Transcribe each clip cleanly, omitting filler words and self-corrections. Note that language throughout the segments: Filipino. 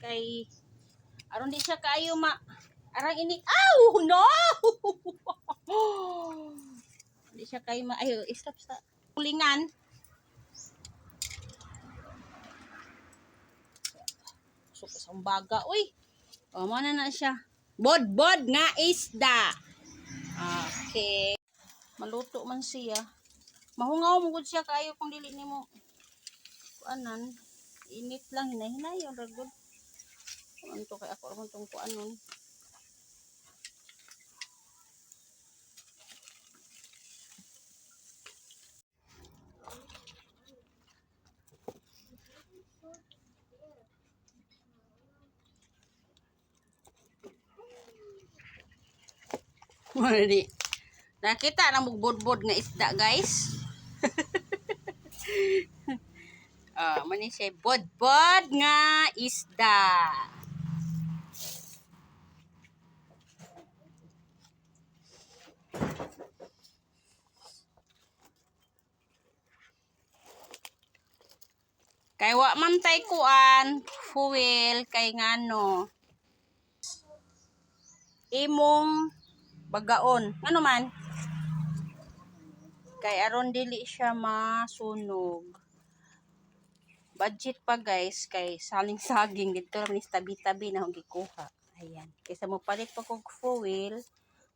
kay aron di siya kaayo arang ini no. Di siya kay ayo stop sa kulingan. So isang baga uy. O mo na siya. Bod nga isda. Okay. Maluto man siya. Mahungaw mo gud siya kaayo kung dili nimo kuanan. Init lang hinay-hinay yung ragod. Anto kay ako ron tong kuanon. Mali. Nakita na mugbod-bod nga isda, guys. Mani siya bod-bod nga isda. Kay wa man tay kuan, fuel kay ngano. Imong bagaon. Ano man? Kay aron dili siya masunog. Budget pa guys kay saling-saging dito ni tabi-tabi na hong gikuha. Ayan. Kaysa mo palit pa kog fuel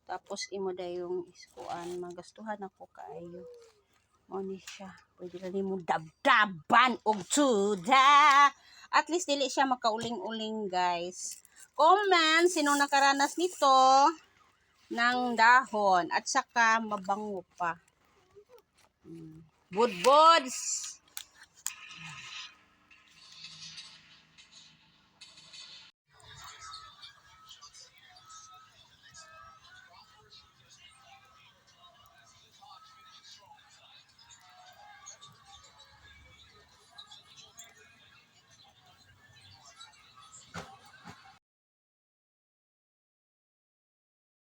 tapos imo dayong iskuan magastuhan ako kaayo. Mo ni siya. Pwede na nimo dabdaban og tuda. At least dili siya makauling-uling guys. Comment sino nakaranas nito ng dahon at saka mabango pa. Budbods.